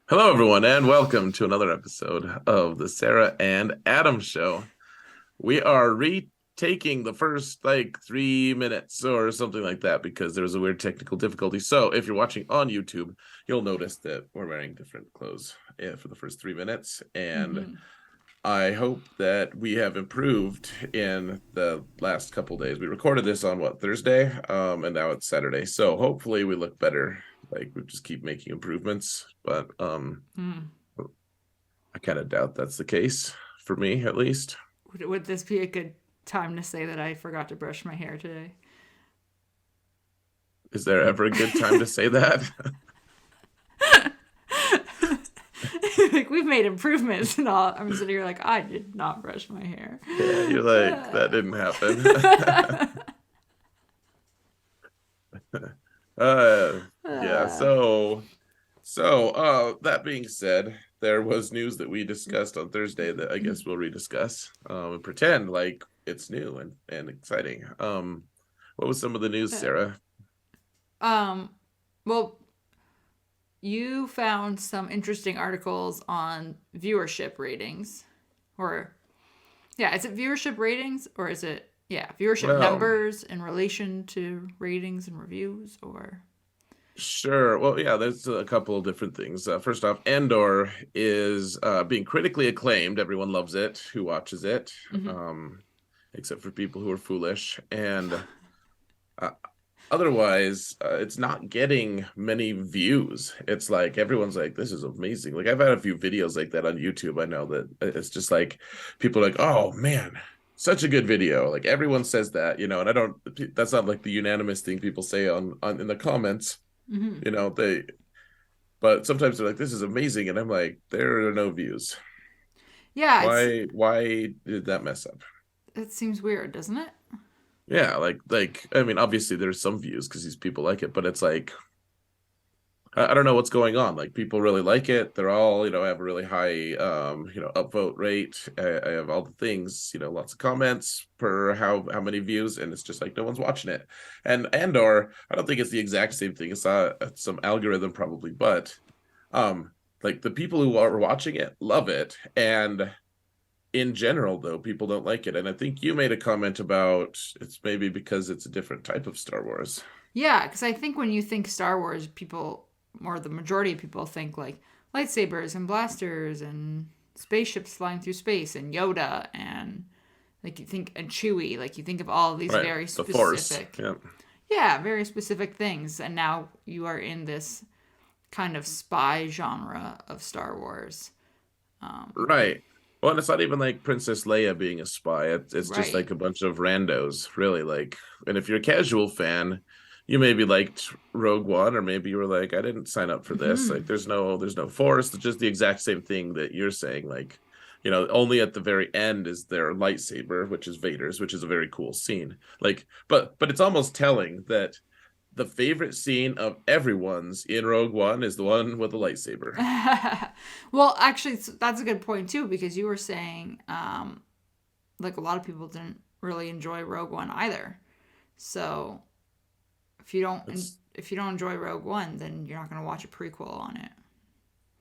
Hello, everyone, and welcome to another episode of the Sarah and Adam Show. We are retaking the first 3 minutes or something like that because there was a weird technical difficulty. So, if you're watching on YouTube, you'll notice that we're wearing different clothes for the first 3 minutes. And Hmm. I hope that we have improved in the last couple days. We recorded this on Thursday, and now it's Saturday. So hopefully we look better. Like we just keep making improvements, but Hmm. I kind of doubt that's the case for me, at least. Would this be a good time to say that I forgot to brush my hair today? Is there ever a good time to say that? Like we've made improvements and all. I'm sitting here like I did not brush my hair. Yeah, you're like, that didn't happen. Yeah, that being said, there was news that we discussed on Thursday that I guess we'll rediscuss, and pretend like it's new and exciting. What was some of the news, Sarah? um, well, you found some interesting articles on viewership ratings, or yeah, is it viewership ratings or is it viewership Well, numbers in relation to ratings and reviews or sure. Well, yeah, there's a couple of different things. First off, Andor is being critically acclaimed. Everyone loves it who watches it, Mhm. um, except for people who are foolish. And uh, otherwise, it's not getting many views. It's like everyone's like, this is amazing. Like, I've had a few videos like that on YouTube. I know that it's just like people are like, oh man. Such a good video. Like everyone says that, and I don't, that's not like the unanimous thing people say on in the comments Mhm. they but sometimes they're like, this is amazing, and I'm like, there are no views. Yeah, Why did that mess up? it seems weird, doesn't it? Yeah, like I mean, obviously there's some views because these people like it, but it's like I don't know what's going on. Like people really like it. They're all, have a really high upvote rate. I have all the things, lots of comments per how many views, and it's just like no one's watching it. And Andor, I don't think it's the exact same thing. It's some algorithm probably, but um like the people who are watching it love it, and in general though people don't like it. And I think you made a comment about it's maybe because it's a different type of Star Wars. Yeah, because I think when you think Star Wars, people, or the majority of people, think like lightsabers and blasters and spaceships flying through space and Yoda and like you think and Chewie, like you think of all of these Right, very the Force. specific, Yeah. yeah, very specific things. And now you are in this kind of spy genre of Star Wars. Right. Well, and it's not even like Princess Leia being a spy. It's just Right. like a bunch of randos, really. Like, and if you're a casual fan, you maybe liked Rogue One, or maybe you were like, I didn't sign up for this. Hmm. Like, there's no force. It's just the exact same thing that you're saying. Like, only at the very end is their lightsaber, which is Vader's, which is a very cool scene. Like, but it's almost telling that the favorite scene of everyone's in Rogue One is the one with the lightsaber. Well, actually, that's a good point too, because you were saying like a lot of people didn't really enjoy Rogue One either. So if you don't It's if you don't enjoy Rogue One, then you're not going to watch a prequel on it.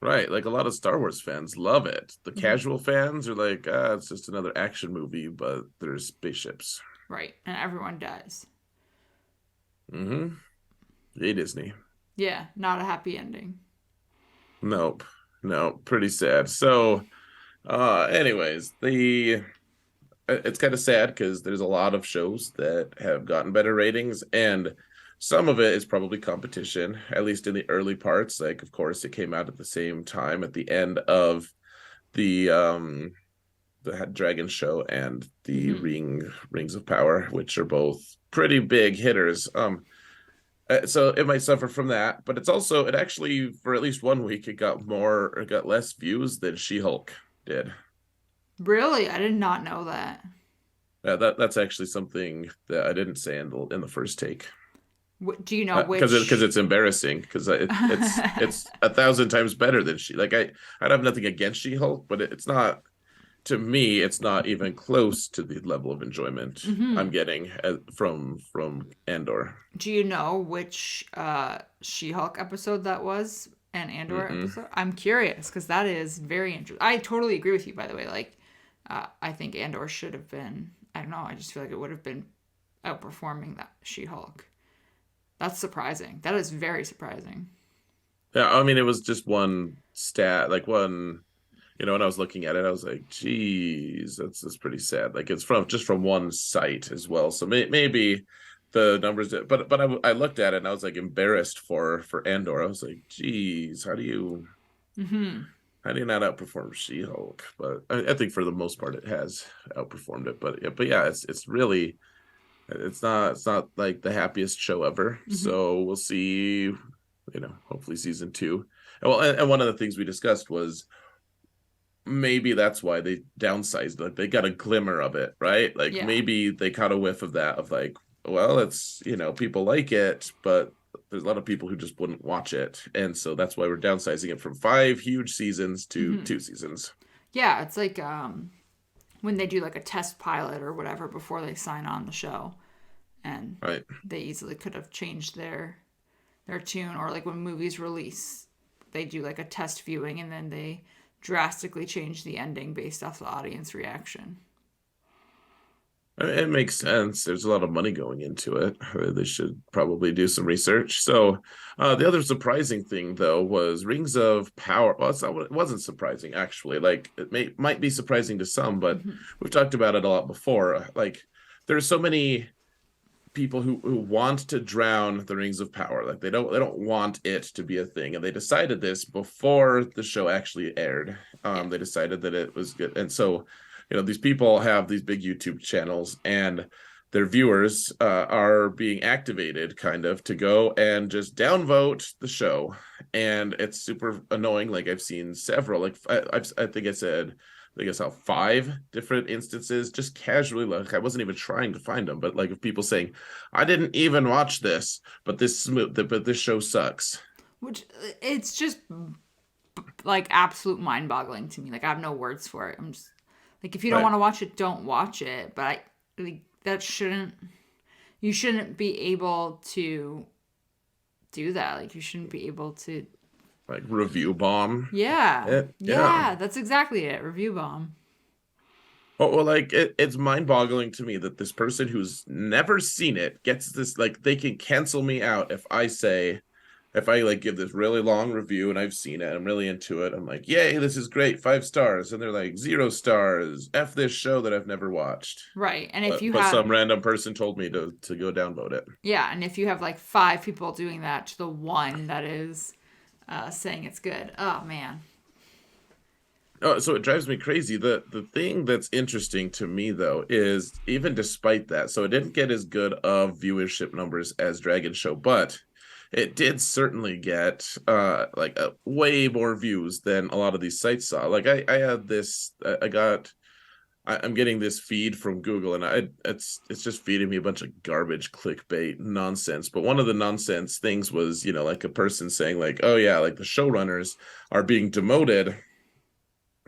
Right, like a lot of Star Wars fans love it. The Hmm. casual fans are like, it's just another action movie, but there's spaceships. Right, and everyone does. Mm-hmm. Yay, Disney. Yeah, not a happy ending. Nope. No, pretty sad. So, anyways, the it's kind of sad because there's a lot of shows that have gotten better ratings, and some of it is probably competition, at least in the early parts. Like, of course, it came out at the same time at the end of the Dragon Show and the Hmm. Rings of Power, which are both pretty big hitters. So it might suffer from that, but it actually for at least one week it got less views than She-Hulk did. Really, I did not know that. That's actually something that I didn't say in the first take. Do you know Because which? it's embarrassing because it's 1,000 times better than I'd have nothing against She-Hulk, but it's not, to me, it's not even close to the level of enjoyment I'm Hmm. getting from Andor. Do you know which She-Hulk episode that was? and Andor Mm-mm. episode? I'm curious because that is very interesting. I totally agree with you, by the way. Like, I think Andor should have been. I don't know. I just feel like it would have been outperforming that She-Hulk. That's surprising. That is very surprising. Yeah, I mean, it was just one stat, like one, when I was looking at it, I was like, geez, that's pretty sad. Like it's from just from one site as well. So maybe the numbers, but I looked at it and I was like embarrassed for Andor. I was like, geez, Mm-hmm. how do you not outperform She-Hulk? But I think for the most part it has outperformed it. But yeah, it's really it's not like the happiest show ever. Mm-hmm. So we'll see, hopefully season two. And one of the things we discussed was maybe that's why they downsized. Like they got a glimmer of it, right? Like Yeah. maybe they caught a whiff of that, of like, well, it's, people like it, but there's a lot of people who just wouldn't watch it, and so that's why we're downsizing it from 5 huge seasons to Mm-hmm. 2 seasons. Yeah, it's like when they do like a test pilot or whatever before they sign on the show, and Right. they easily could have changed their tune, or like when movies release, they do like a test viewing and then they drastically change the ending based off the audience reaction. It makes sense. There's a lot of money going into it. They should probably do some research. So, the other surprising thing, though, was Rings of Power. Well, it wasn't surprising, actually. Like, might be surprising to some, but Mm-hmm. we've talked about it a lot before. Like, there's so many people who want to drown the Rings of Power. Like, they don't want it to be a thing. And they decided this before the show actually aired. Yeah. They decided that it was good. And so, these people have these big YouTube channels, and their viewers are being activated kind of to go and just downvote the show. And it's super annoying. Like I've seen several, like I think I said, I guess how 5 different instances, just casually, like I wasn't even trying to find them, but like of people saying, I didn't even watch this, but this show sucks. Which it's just like absolute mind boggling to me. Like I have no words for it. I'm just like, if you don't Right. want to watch it, don't watch it. But I like that shouldn't you shouldn't be able to do that. Like you shouldn't be able to. Like review bomb Yeah, it. Yeah. yeah, that's exactly it. Review bomb. Well, like it's mind-boggling to me that this person who's never seen it gets this, like they can cancel me out if I like give this really long review and I've seen it, I'm really into it. I'm like, yay, this is great, 5 stars, and they're like 0 stars. F this show that I've never watched. Right. And if you But have some random person told me to go downvote it. yeah, and if you have like 5 people doing that to the one that is saying it's good, oh man. Oh, so it drives me crazy. The thing that's interesting to me though is even despite that, so it didn't get as good of viewership numbers as Dragon Show, but it did certainly get like way more views than a lot of these sites saw. Like I had this I'm getting this feed from Google, and it's just feeding me a bunch of garbage clickbait nonsense. But one of the nonsense things was, like a person saying like, oh yeah, like the showrunners are being demoted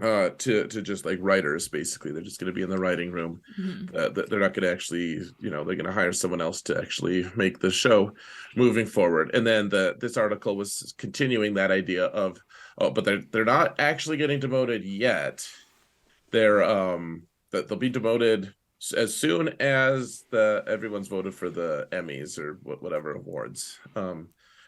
to just like writers. Basically they're just going to be in the writing room. Mhm. They're not going to actually, they're going to hire someone else to actually make the show moving forward. And then this article was continuing that idea of, oh, but they're not actually getting demoted yet. They're that they'll be demoted as soon as the everyone's voted for the Emmys or whatever awards,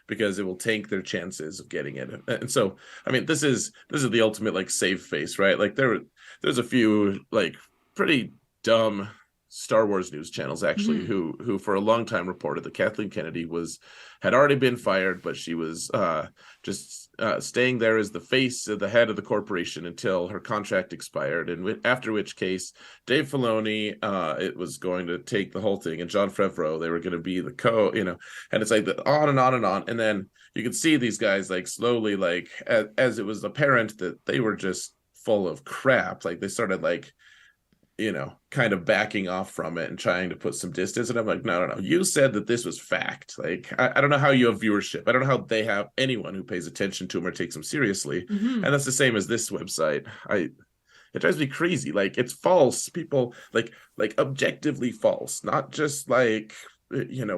because it will tank their chances of getting it. And so, I mean, this is the ultimate like save face, right? Like there's a few like pretty dumb Star Wars news channels actually Mhm. who for a long time reported that Kathleen Kennedy had already been fired, but she was just staying there as the face of the head of the corporation until her contract expired, and after which case Dave Filoni it was going to take the whole thing, and John Favreau, they were going to be the and it's like on and on and on, and then you could see these guys like slowly, like as it was apparent that they were just full of crap, like they started like kind of backing off from it and trying to put some distance. And I'm like, no. You said that this was fact. Like, I don't know how you have viewership. I don't know how they have anyone who pays attention to them or takes them seriously. Mhm. And that's the same as this website. It drives me crazy. Like, it's false. People like objectively false, not just like,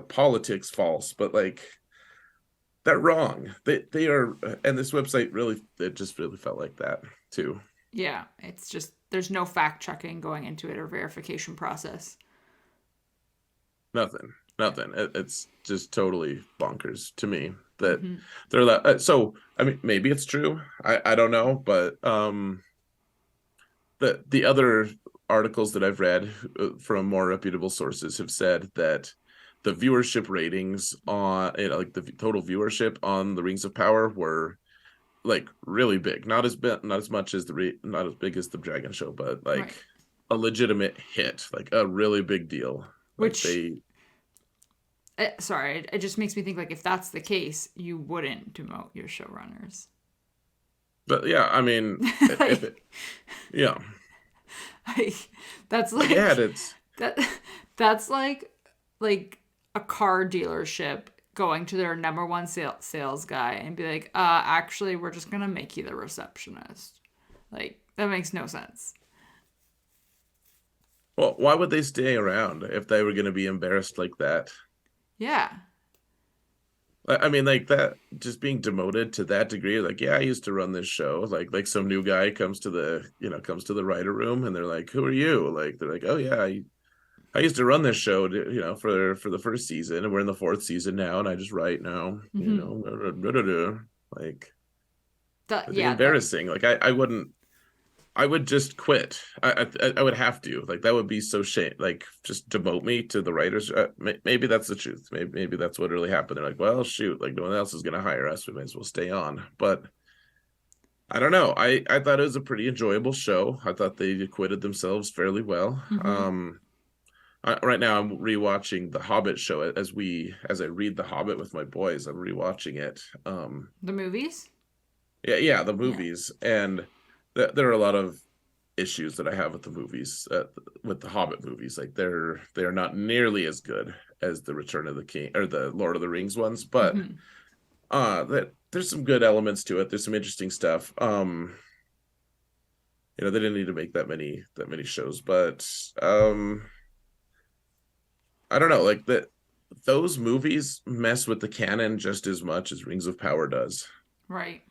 politics false, but like they're wrong. They are, and this website really, it just really felt like that too. Yeah, it's just there's no fact checking going into it or verification process. Nothing, nothing. It's just totally bonkers to me that Mm-hmm. they're that. So I mean, maybe it's true. I don't know, but the other articles that I've read from more reputable sources have said that the viewership ratings on, like the total viewership on the Rings of Power were like really big, not as much as not as big as the Dragon Show, but Right. like a legitimate hit, like a really big deal. Like Which, they, sorry, it just makes me think like if that's the case, you wouldn't demote your showrunners. but yeah, I mean, if like, it, yeah, like, that's like yeah, like it's that. That's like a car dealership going to their number one sales guy and be like, actually, we're just gonna make you the receptionist. Like that makes no sense. well, why would they stay around if they were going to be embarrassed like that? Yeah. I mean, like that, just being demoted to that degree. Like, yeah, I used to run this show. Like some new guy comes to the, comes to the writer room, and they're like, "Who are you?" Like, they're like, "Oh yeah, I used to run this show, for the first season, and we're in the fourth season now, and I just write now, Mm-hmm. like That it'd be yeah. That embarrassing. Like, I wouldn't. I would just quit. I would have to. Like that would be so shame. Like just demote me to the writers. Maybe that's the truth. Maybe that's what really happened. They're like, well, shoot, like no one else is gonna hire us. We might as well stay on. But I don't know. I thought it was a pretty enjoyable show. I thought they acquitted themselves fairly well. mm-hmm. Right now I'm rewatching the Hobbit show as I read the Hobbit with my boys. I'm rewatching it. The movies. Yeah, the Yeah. movies, and there are a lot of issues that I have with the movies, with the Hobbit movies. Like they're not nearly as good as the Return of the King or the Lord of the Rings ones, but Mm-hmm. that there's some good elements to it. There's some interesting stuff. They didn't need to make that many shows, but I don't know, like that those movies mess with the canon just as much as Rings of Power does. Right.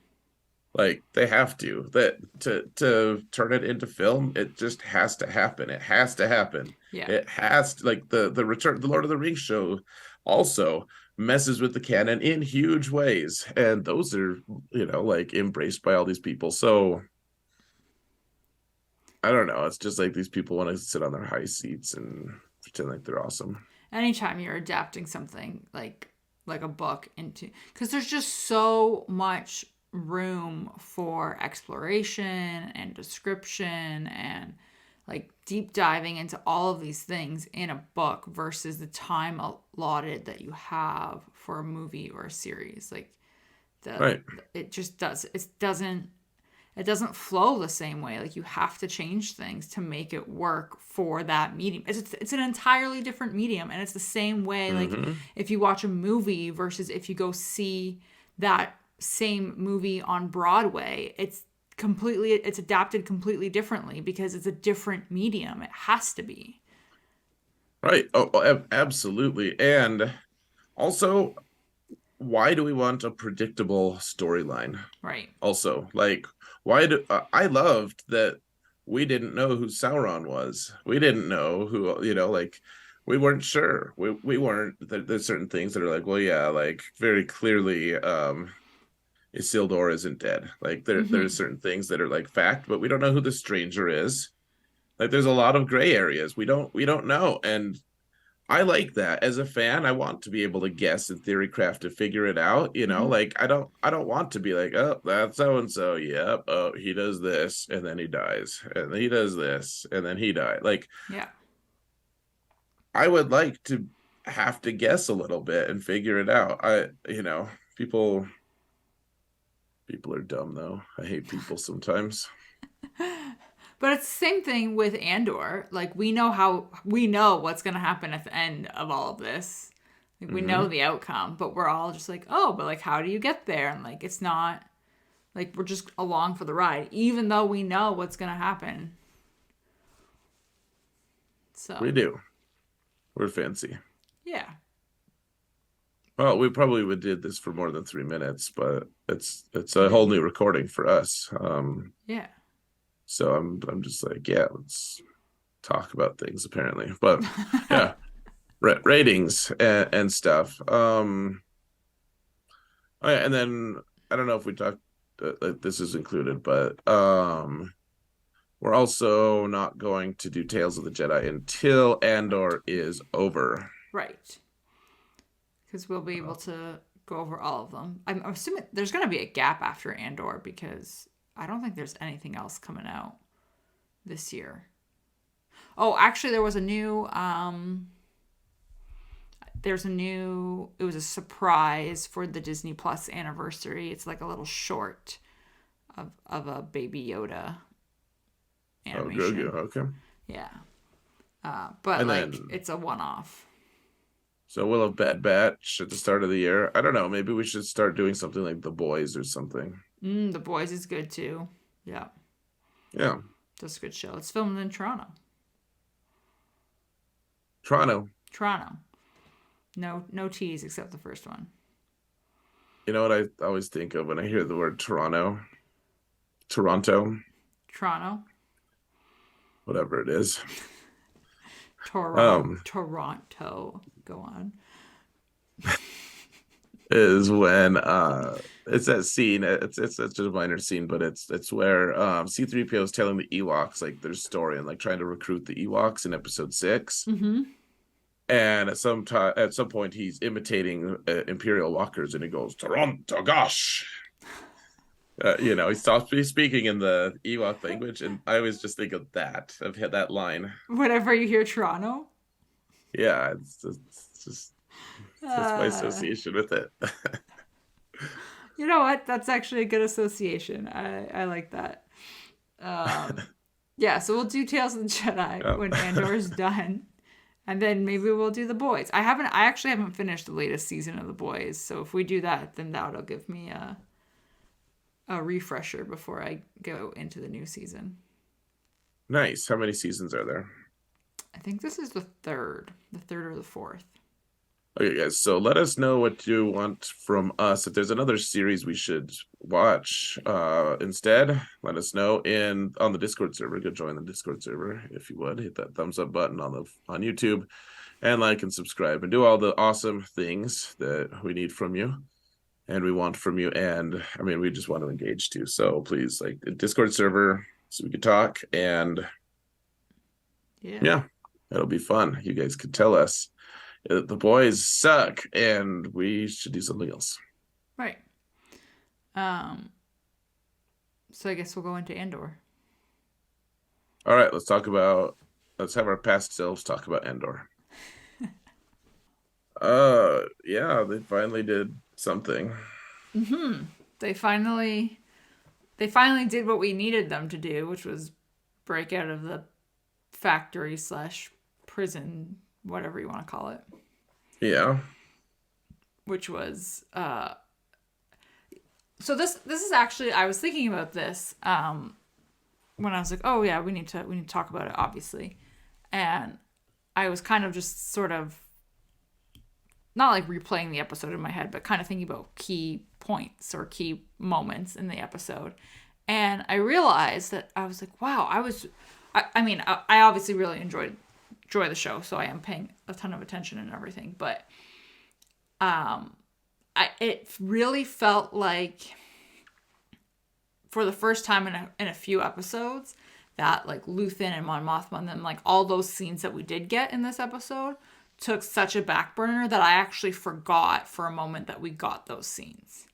Like they have to, that to turn it into film, it just has to happen. It has to happen. Yeah. It has to, like the Lord of the Rings show also messes with the canon in huge ways, and those are, like embraced by all these people. So I don't know. It's just like these people want to sit on their high seats and pretend like they're awesome. Anytime you're adapting something like a book into, because there's just so much room for exploration and description and like deep diving into all of these things in a book versus the time allotted that you have for a movie or a series. Like the Right. it just doesn't flow the same way. Like you have to change things to make it work for that medium. It's an entirely different medium, and it's the same way. Like Mm-hmm. if you watch a movie versus if you go see that same movie on Broadway, it's adapted completely differently because it's a different medium. It has to be. Right. Oh, absolutely. And also, why do we want a predictable storyline? Right. Also, like, why do I loved that we didn't know who Sauron was. We didn't know who, like, we weren't sure. We weren't. There's certain things that are like, well, yeah, like very clearly, Isildur isn't dead. Like there's Mm-hmm. certain things that are like fact, but we don't know who the stranger is. Like there's a lot of gray areas. We don't know, and I like that. As a fan, I want to be able to guess in theory craft to figure it out, Mm-hmm. like I don't want to be like, oh, that's so and so. Yep. Oh, he does this and then he dies. And then he does this and then he died. Like Yeah. I would like to have to guess a little bit and figure it out. People people are dumb though. I hate people sometimes. But it's the same thing with Andor. Like we know what's gonna happen at the end of all of this. Like we know Hmm. the outcome, but we're all just like, oh, but like how do you get there? And like it's not like we're just along for the ride, even though we know what's gonna happen. So We do. We're fancy. yeah. Well, we probably would did this for more than 3 minutes, but it's a whole Maybe. new recording for us. Yeah. So I'm just like, yeah, let's talk about things apparently. But yeah, ratings and stuff. Oh, yeah, and then I don't know if we talked this is included, but we're also not going to do Tales of the Jedi until Andor is over. Right. Because we'll be able Uh, to go over all of them. I'm assuming there's going to be a gap after Andor because I don't think there's anything else coming out this year. Oh, actually, there was a new. There's a new. It was a surprise for the Disney Plus anniversary. It's like a little short of a Baby Yoda oh, Grogu, animation. okay. Yeah, but And like then it's a one-off. so we'll have Bad Batch at the start of the year. I don't know. Maybe we should start doing something like The Boys or something. The Boys is good too. Yeah, Yeah, that's a good show. It's filmed in Toronto. Toronto. Toronto. No T's except the first one. You know what I always think of when I hear the word Toronto? Toronto, Toronto. whatever it is. Toronto. Um, Toronto. Go on. is when it's that scene. It's just a minor scene, but it's where C3PO is telling the Ewoks like their story and like trying to recruit the Ewoks in episode 6. Mm-hmm. And at some point he's imitating Imperial walkers and he goes Toronto gosh. He stops speaking in the Ewok language, and I always just think of that. I've had that line. Whenever you hear Toronto, Yeah, it's just my uh, association with it. you know what? That's actually a good association. I like that. Um, yeah, so we'll do Tales of the Jedi Yeah. when Andor's done, and then maybe we'll do the Boys. I actually haven't finished the latest season of the Boys, so if we do that, then that'll give me a refresher before I go into the new season. Nice. How many seasons are there? I think this is the third or the fourth. Okay, guys. So let us know what you want from us. If there's another series we should watch, instead, let us know in on the Discord server. Go join the Discord server if you would. Hit that thumbs up button on YouTube, and like and subscribe and do all the awesome things that we need from you and we want from you. And I mean, we just want to engage too. So please, like the Discord server, so we could talk. And Yeah. yeah, it'll be fun. You guys could tell us the boys suck and we should do something else. Right. Um. So I guess we'll go into Andor. All right, let's have our past selves talk about Andor. Yeah, they finally did something. Mm-hmm. They finally they finally did what we needed them to do, which was break out of the factory slash prison, whatever you want to call it. Yeah. Which was so this is actually I was thinking about this when I was like, oh yeah, we need to talk about it, obviously. And I was kind of just sort of not like replaying the episode in my head, but kind of thinking about key points or key moments in the episode. And I realized that I was like, wow, I mean, I obviously really enjoy the show, so I am paying a ton of attention and everything. But it really felt like for the first time in a few episodes that like Luthen and Mon Mothma and then like all those scenes that we did get in this episode took such a back burner that I actually forgot for a moment that we got those scenes.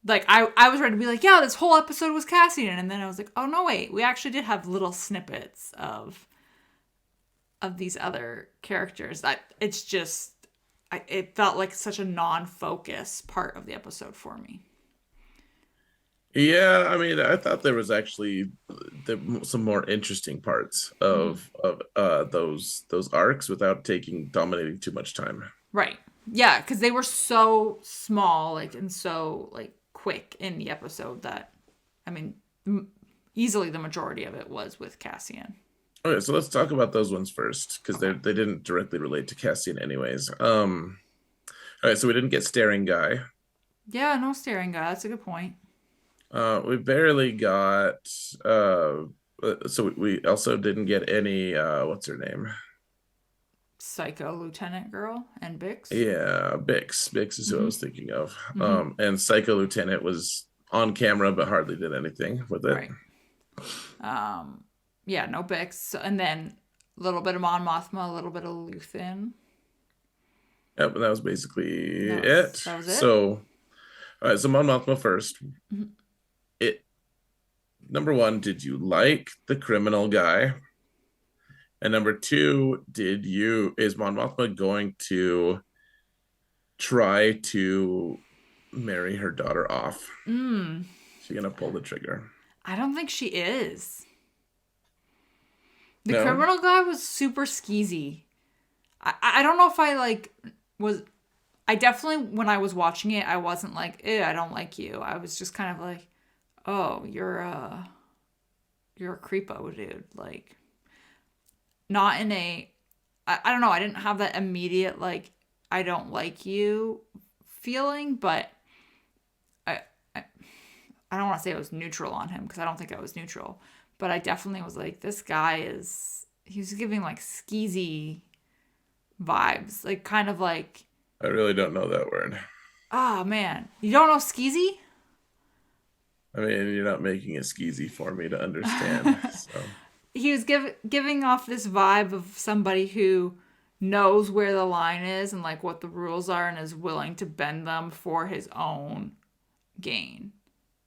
Like I was ready to be like, yeah, this whole episode was Cassian, and then I was like, oh no, wait, we actually did have little snippets of these other characters. That it's just it felt like such a non-focus part of the episode for me. Yeah, I mean, I thought there was actually some more interesting parts Mm-hmm. of those arcs without taking dominating too much time. Right. Yeah, because they were so small, like and so like quick in the episode that, I mean, easily the majority of it was with Cassian. Okay, so let's talk about those ones first because Okay. they didn't directly relate to Cassian anyways. All right, so we didn't get staring guy. Yeah, no staring guy. That's a good point. We barely got. Uh, so we also didn't get any. What's her name? Psycho Lieutenant Girl and Bix. Yeah, Bix. Bix is who I Mm-hmm. was thinking of. Mm-hmm. And Psycho Lieutenant was on camera but hardly did anything with it. Right. Yeah, no Bix. And then a little bit of Mon Mothma, a little bit of Luthen. Yep, and that was basically That was it. that was it. So, all right, so Mon Mothma first. Mm-hmm. It Number one, did you like the criminal guy? And number two, is Mon Mothma going to try to marry her daughter off? Mm, She gonna pull the trigger? I don't think she is. The No. criminal guy was super skeezy. I don't know if I like was. I definitely when I was watching it, I wasn't like, "Ew, I don't like you." I was just kind of like, "Oh, you're a creepo, dude." Like, not in a. I don't know. I didn't have that immediate like, "I don't like you" feeling, but I I don't want to say I was neutral on him because I don't think I was neutral, but I definitely was like, this guy is. He was giving like skeezy vibes, like kind of like, I really don't know that word. oh man, you don't know skeezy? I mean, you're not making it skeezy for me to understand. So, He was giving off this vibe of somebody who knows where the line is and like what the rules are and is willing to bend them for his own gain.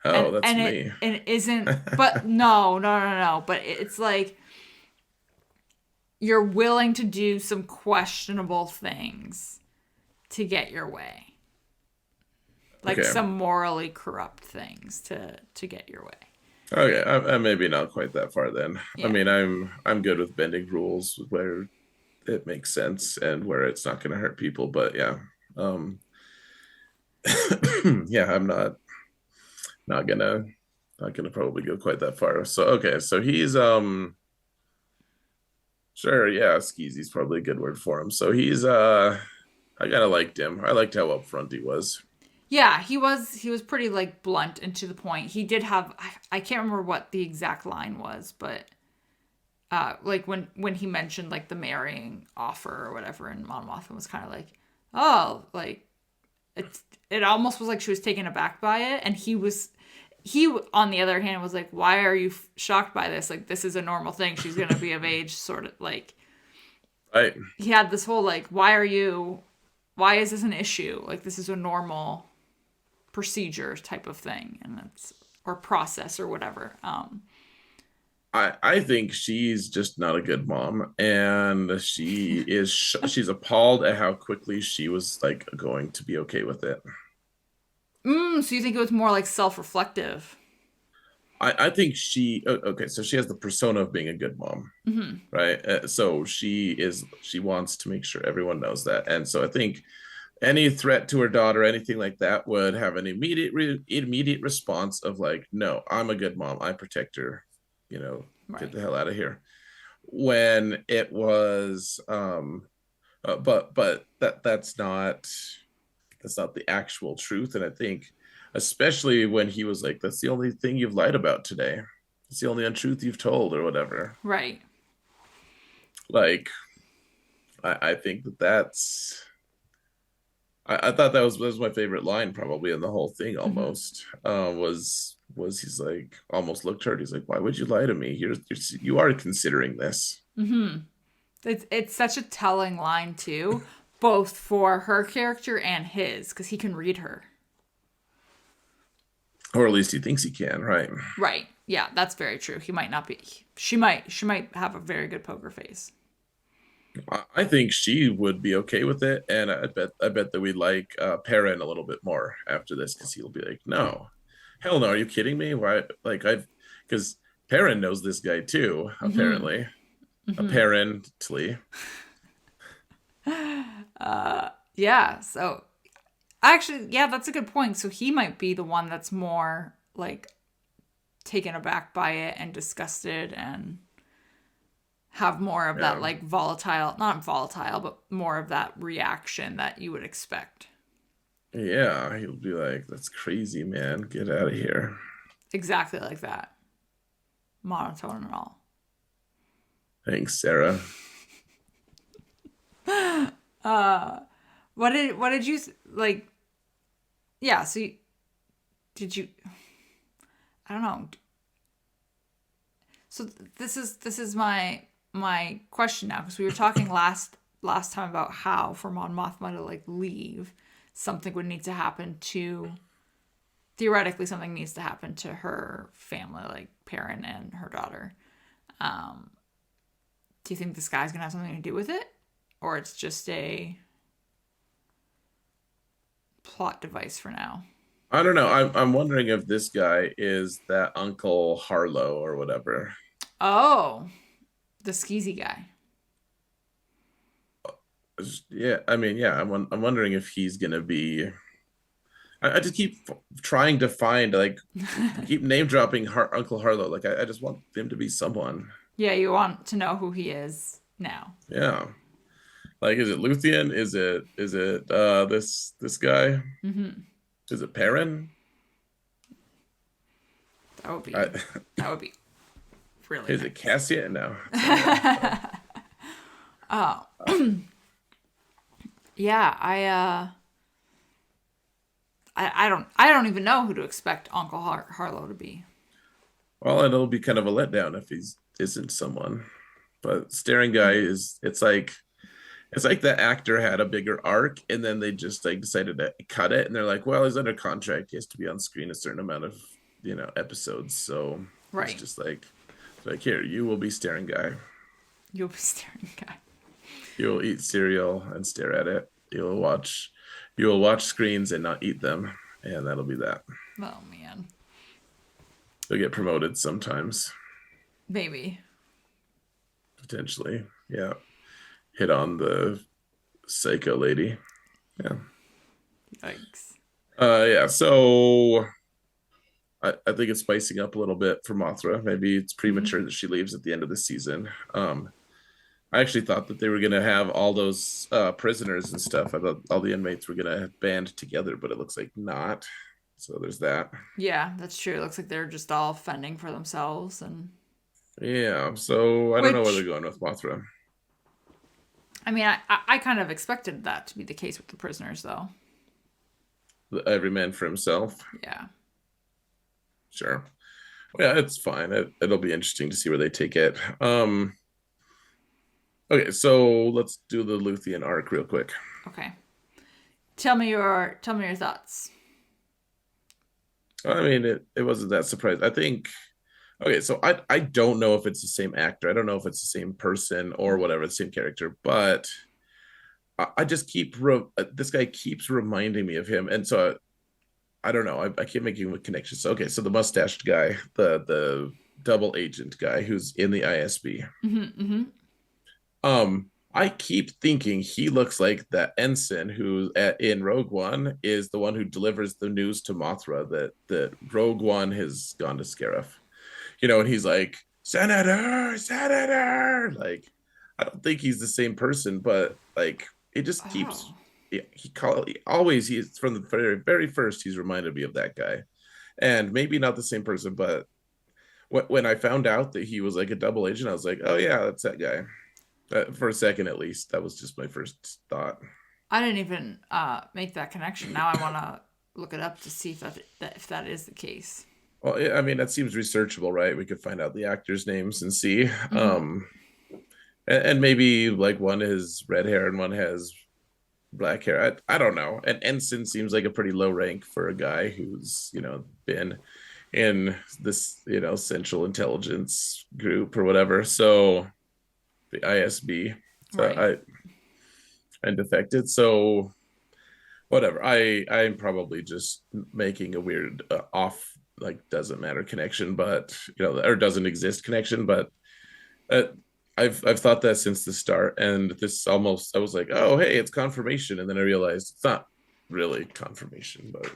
oh, that's me. And it isn't, but no, but it's like you're willing to do some questionable things to get your way, like Okay. some morally corrupt things to get your way. Okay, I'm maybe not quite that far then. I Yeah. mean, I'm good with bending rules where it makes sense and where it's not going to hurt people. But yeah, um, yeah, I'm not gonna not gonna probably go quite that far. So okay, so he's sure, yeah, skeezy's probably a good word for him. So he's I kind of liked him. I liked how upfront he was. Yeah, he was pretty like blunt and to the point. He did have I can't remember what the exact line was, but like when he mentioned like the marrying offer or whatever, and Mon Mothma was kind of like, oh, like it almost was like she was taken aback by it, and he on the other hand was like, why are you shocked by this? Like this is a normal thing. She's gonna be of age, sort of like I he had this whole like, why is this an issue? Like this is a normal procedure type of thing, and that's or process or whatever. I think she's just not a good mom, and she's appalled at how quickly she was like going to be okay with it. So you think it was more like self-reflective? I think okay, so she has the persona of being a good mom, Mm-hmm. right? So she wants to make sure everyone knows that, and so I think any threat to her daughter, anything like that, would have an immediate response of like, no, I'm a good mom, I protect her, you know, get Right. the hell out of here. When it was, but that's not the actual truth, and I think especially when he was like, that's the only thing you've lied about today, it's the only untruth you've told or whatever, Right. like I think that's I thought that was my favorite line probably in the whole thing Mm-hmm. almost was he's like almost looked hurt, he's like, why would you lie to me, you are considering this, Mm-hmm. It's such a telling line too, both for her character and his, because he can read her. or at least he thinks he can, right? Right. Yeah, that's very true. He might not be. She might have a very good poker face. I think she would be okay with it, and I bet that we like Perrin a little bit more after this because he'll be like, no, hell no, are you kidding me? Why? Like I've because Perrin knows this guy too, Mm-hmm. apparently, Mm-hmm. apparently. Yeah. So actually, yeah, that's a good point. So he might be the one that's more like taken aback by it and disgusted and have more of that Yeah. like volatile, not volatile, but more of that reaction that you would expect. Yeah, he'll be like, "That's crazy, man. Get out of here." Exactly like that. Monotone and all. Thanks, Sarah. What did you like? Yeah. So did you? I don't know. So this is my question now, because we were talking last time about how for Mon Mothma to like leave, something would need to happen to, theoretically something needs to happen to her family, like Perrin and her daughter. Do you think this guy's gonna have something to do with it, or it's just a plot device for now? I don't know. I'm wondering if this guy is that Uncle Harlow or whatever. Oh, the skeezy guy. Yeah, I mean, yeah, I'm wondering if he's gonna be. I just keep trying to find like keep name dropping Uncle Harlow. Like I just want him to be someone. Yeah, you want to know who he is now. Yeah. Like, is it Luthien? Is it this guy? Is it Perrin? That would I, be that would be really is it nice. Cassian? No, it's not him. Oh, Uh, yeah, I don't even know who to expect Uncle Harlow to be. well, it'll be kind of a letdown if he's isn't someone. But staring guy is it's like the actor had a bigger arc and then they just like decided to cut it and they're like, well, he's under contract. He has to be on screen a certain amount of episodes. So it's Right. just like here, you will be staring guy. You'll be staring guy. You'll eat cereal and stare at it. You will watch screens and not eat them. And that'll be that. Oh man. You'll get promoted sometimes, Maybe. potentially. Yeah. Hit on the psycho lady. Yeah. Yikes. Yeah. So I think it's spicing up a little bit for Mothra. Maybe it's premature that she leaves at the end of the season. I actually thought that they were gonna have all those prisoners and stuff. I thought all the inmates were gonna band together, but it looks like not. So there's that. Yeah, that's true. It looks like they're just all fending for themselves, and Yeah. So I don't know where they're which, going with Mothra. I mean, I kind of expected that to be the case with the prisoners, though. Every man for himself. Yeah. Sure. Well, yeah, it's fine. It'll be interesting to see where they take it. Okay, so let's do the Luthien arc real quick. Okay. Tell me your thoughts. I mean, it wasn't that surprising. I think. Okay, so I don't know if it's the same actor. I don't know if it's the same person or whatever, the same character, but I just this guy keeps reminding me of him, and so I don't know. I keep making the connections. So, okay, so the mustached guy, the double agent guy who's in the ISB. I keep thinking he looks like that ensign who in Rogue One is the one who delivers the news to Mothra that Rogue One has gone to Scarif. And he's like, Senator, Senator. Like, I don't think he's the same person, but like it just keeps Oh. always he's from the very, very first he's reminded me of that guy. And maybe not the same person, but when I found out that he was like a double agent, I was like, oh yeah, that's that guy. For a second at least, that was just my first thought. I didn't even make that connection. Now I want to look it up to see if that is the case. Well, yeah, I mean, that seems researchable, right? We could find out the actors' names and see. And maybe like one has red hair and one has black hair. I don't know. And ensign seems like a pretty low rank for a guy who's been in this Central Intelligence Group or whatever. So the ISB. So Right. and defected. So whatever. I'm probably just making a weird off like doesn't matter connection, but or doesn't exist connection. But uh, I've thought that since the start, and this almost I was like, oh hey, it's confirmation, and then I realized it's not really confirmation, but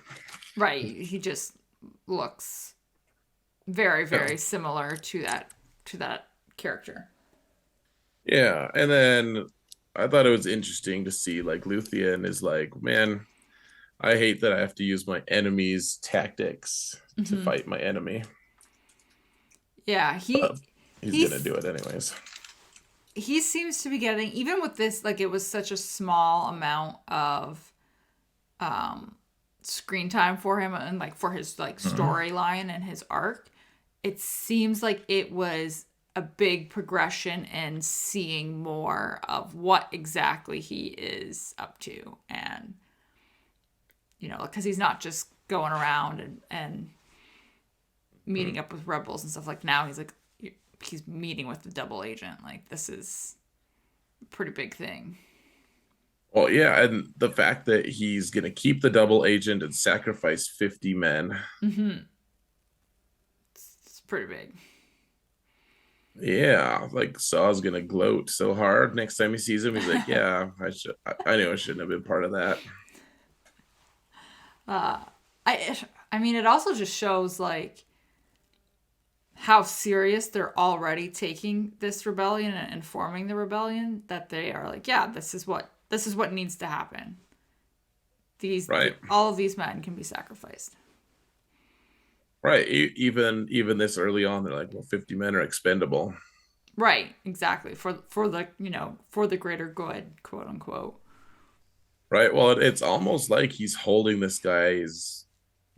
Right. He just looks very, yeah, very similar to that character. yeah. And then I thought it was interesting to see like Luthien is like, man, I hate that I have to use my enemy's tactics to Hmm. fight my enemy, Yeah, but he's gonna he's do it anyways. he seems to be getting, even with this, like, it was such a small amount of um screen time for him, and like for his like Mhm. storyline and his arc. It seems like it was a big progression in seeing more of what exactly he is up to, and because he's not just going around and meeting up with rebels and stuff. Like, now he's like, he's meeting with the double agent. Like, this is a pretty big thing. Well, yeah, and the fact that he's gonna keep the double agent and sacrifice 50 men. Mm-hmm. It's pretty big. Yeah, like Saw's gonna gloat so hard next time he sees him. He's like, "Yeah, I knew I shouldn't have been part of that." I I mean, it also just shows like how serious they're already taking this rebellion and forming the rebellion, that they are like, yeah, this is what needs to happen. Right, All of these men can be sacrificed. right. Even this early on, they're like, "Well, 50 men are expendable." Right, exactly. For the greater good, quote unquote. Right. Well, it's almost like he's holding this guy's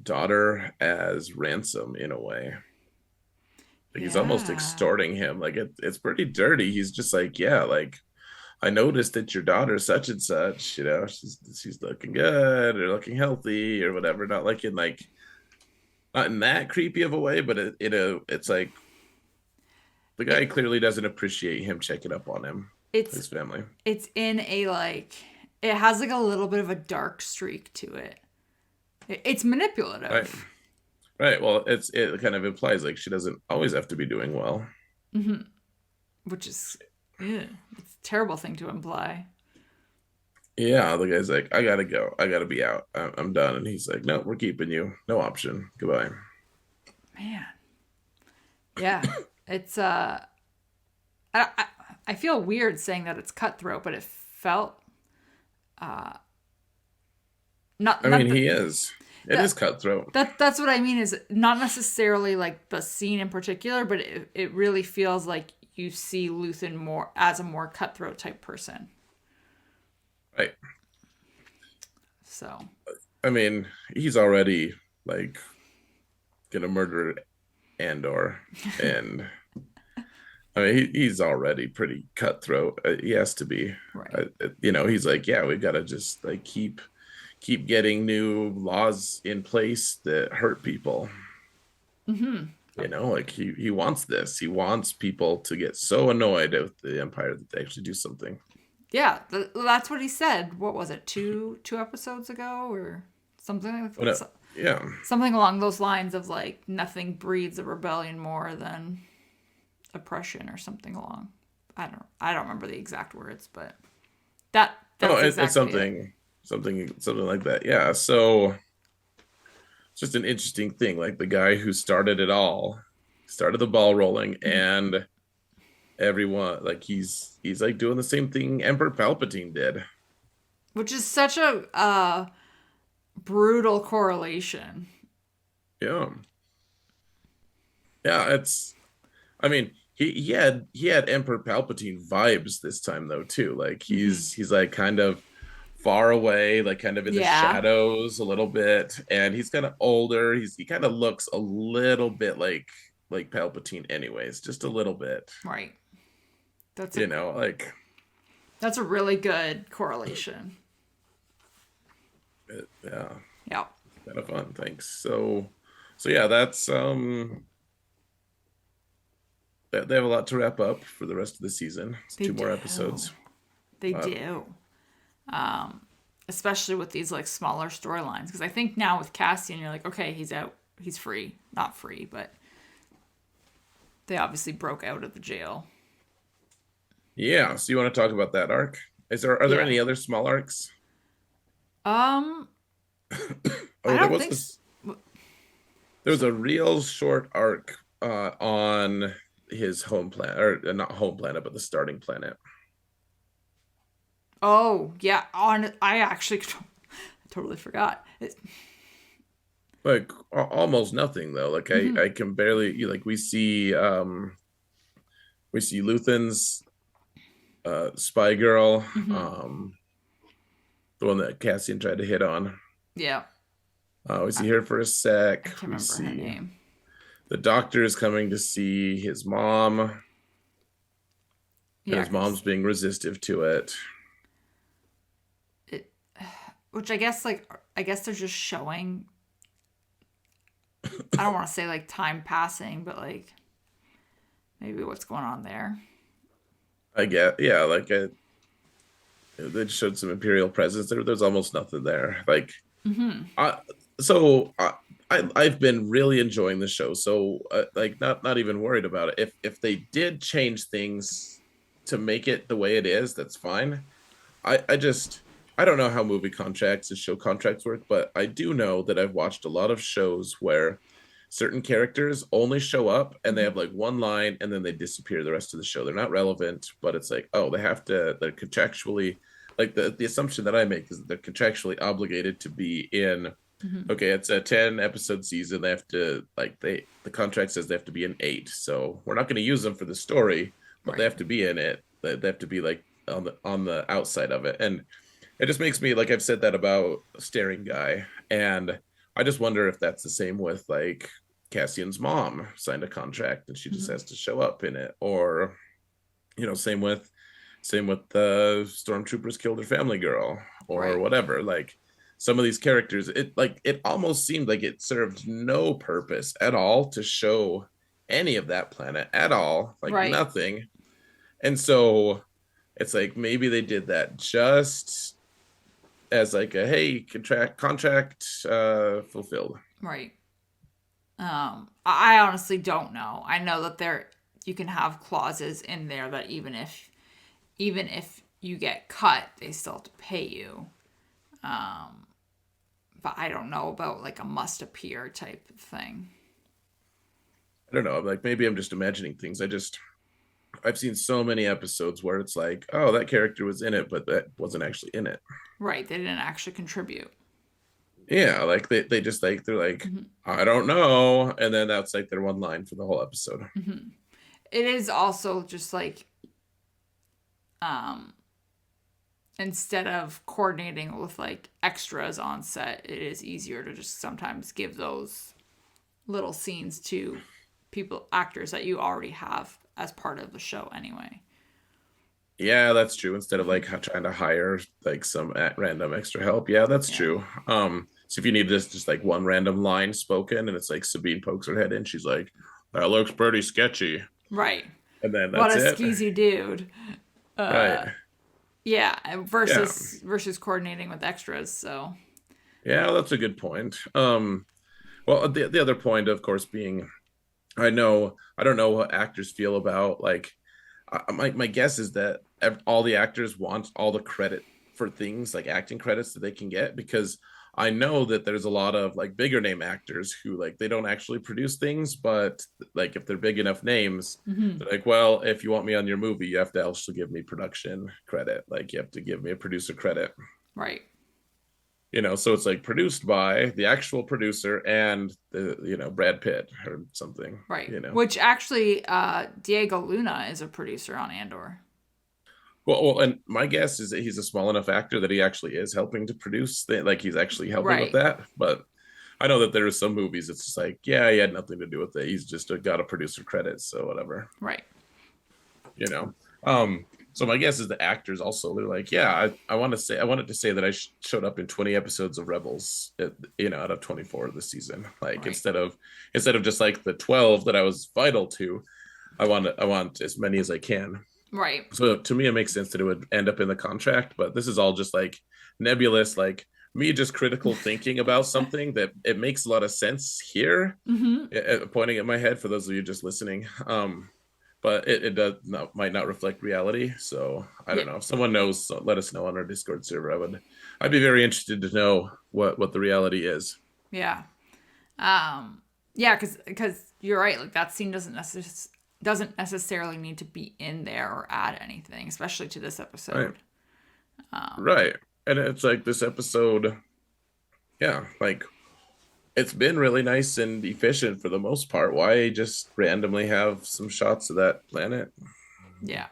daughter as ransom in a way. Like he's almost Yeah. extorting him. Like it's pretty dirty. He's just like, yeah, like I noticed that your daughter such and such, she's looking good or looking healthy or whatever. Not like in like not in that creepy of a way, but it's like the guy It clearly doesn't appreciate him checking up on him, it's his family. it's in a like, it has like a little bit of a dark streak to it. It's Right. manipulative. Right. Well, it kind of implies like she doesn't always have to be doing well. Mm-hmm. Which is, yeah, it's a terrible thing to imply. Yeah, the guy's like, I gotta go. I gotta be out. I'm done. And he's like, no, we're keeping you. No option. Goodbye. Man, yeah, it's I, I feel weird saying that it's cutthroat, but it felt not I mean, not he is. It is that cutthroat. that's what I mean, is not necessarily like the scene in particular, but it really feels like you see Luthen more as a more cutthroat type person. Right. So I mean, he's already like gonna murder Andor, and I mean, he's already pretty cutthroat. He has to be. right. He's like, yeah, we've got to just like keep getting new laws in place that hurt people. Mm-hmm. Like he wants this. He wants people to get so annoyed with the Empire that they actually do something. Yeah, that's what he said. What was it? Two episodes ago or something like But that? yeah, Something along those lines of like, nothing breeds a rebellion more than oppression or something along. I don't remember the exact words, but no, that's it's exactly it. something like that. Yeah, so it's just an interesting thing. Like the guy who started it all, started the ball rolling, and everyone like he's like doing the same thing Emperor Palpatine did. Which is such a brutal correlation. Yeah, yeah. I mean, he had Emperor Palpatine vibes this time though too. Like Hmm. he's like kind of far away, like kind of in the Yeah, shadows a little bit, and he's kind of older. He kind of looks a little bit like Palpatine, anyways, just a little bit. right. That's a Like that's a really good correlation. yeah, Yeah, kind of fun. Thanks. So yeah, that's they have a lot to wrap up for the rest of the season. It's they two do. more episodes. They Uh, do. Especially with these like smaller storylines, because I think now with Cassian, you're like, okay, he's out, he's free, not free, but they obviously broke out of the jail. yeah. So you want to talk about that arc? Are there Yeah. any other small arcs? Um, I Oh, there don't was think. this. There was So, a real short arc on his home planet, or not home planet, but the starting planet. oh yeah, on I actually Totally forgot. Like almost nothing though. Like Mm-hmm. I can barely like we see Luthen's spy girl, Mm-hmm. the one that Cassian tried to hit on. Yeah. We I, see her for a I sec. can't We remember her see name. the doctor is coming to see his mom, and Yeah, his mom's because being resistive to it. it, which I guess they're just showing. I don't want to say like time passing, but like maybe what's going on there. I get, yeah, they showed some imperial presence there. There's almost nothing there. Mm-hmm. I, so I've been really enjoying the show. So like not even worried about it. If they did change things to make it the way it is, that's fine. I just I don't know how movie contracts and show contracts work, but I do know that I've watched a lot of shows where certain characters only show up and they Mm-hmm. have like one line and then they disappear the rest of the show. They're not relevant, but it's like, oh, they're contractually like the assumption that I make is that they're contractually obligated to be in. Mm-hmm. Okay, it's a 10 episode season. They have to like the contract says they have to be in 8. So we're not going to use them for the story, but they Right. have to be in it. They have to be like on the outside of it. And it just makes me like I've said that about Staring Guy, and I just wonder if that's the same with like Cassian's mom signed a contract and she just Mm-hmm. has to show up in it, or same with the stormtroopers killed her family girl or Right. whatever. Like some of these characters, it almost seemed like it served no purpose at all to show any of that planet at all, like Right. nothing. And so it's like maybe they did that just as like a hey contract fulfilled. Right. I honestly don't know. I know that there you can have clauses in there that even if you get cut, they still have to pay you. But I don't know about like a must appear type of thing. I don't know, like maybe I'm just imagining things. I've seen so many episodes where it's like, oh, that character was in it but that wasn't actually in it. Right. They didn't actually contribute. Yeah, like they just like they're like, Mm-hmm. I don't know, and then that's like their one line for the whole episode. Mm-hmm. It is also just like um instead of coordinating with like extras on set, it is easier to just sometimes give those little scenes to people actors that you already have as part of the show anyway. Yeah, that's true. Instead of like trying to hire like some random extra help. Yeah, that's Yeah. true. So if you need just like one random line spoken and it's like Sabine pokes her head in, she's like, that looks pretty sketchy. Right. And then What that's a it. skeezy dude. Right. Yeah, Yeah. versus coordinating with extras. So Yeah, that's a good point. Well, the other point, of course, being I don't know what actors feel about like my guess is that all the actors want all the credit for things like acting credits that they can get, because I know that there's a lot of like bigger name actors who like they don't actually produce things, but like if they're big enough names, mm-hmm. they're like, well, if you want me on your movie, you have to also give me production credit. Like you have to give me a producer credit. Right. So it's like produced by the actual producer and the Brad Pitt or something. Right. Which actually, Diego Luna is a producer on Andor. And my guess is that he's a small enough actor that he actually is helping to produce, like he's actually helping with Right. that. But I know that there are some movies it's just like, yeah, he had nothing to do with it. He's just got a producer credit, so whatever. Right. You know. So my guess is the actors also they're like, yeah, I wanted to say that I showed up in 20 episodes of Rebels, out of 24 this season. Like Right. instead of just like the 12 that I was vital to, I want as many as I can. Right. So to me, it makes sense that it would end up in the contract, but this is all just like nebulous, like me just critical thinking about something that it makes a lot of sense here, Mm-hmm. pointing at my head for those of you just listening. But it does not might not reflect reality. So I Yeah. don't know. If someone knows, so let us know on our Discord server. I'd be very interested to know what the reality is. Yeah. Yeah, because you're right. Like that scene doesn't necessarily need to be in there or add anything, especially to this Right. episode. Right. And it's like this episode. Yeah, like it's been really nice and efficient for the most part. Why just randomly have some shots of that planet? Yeah,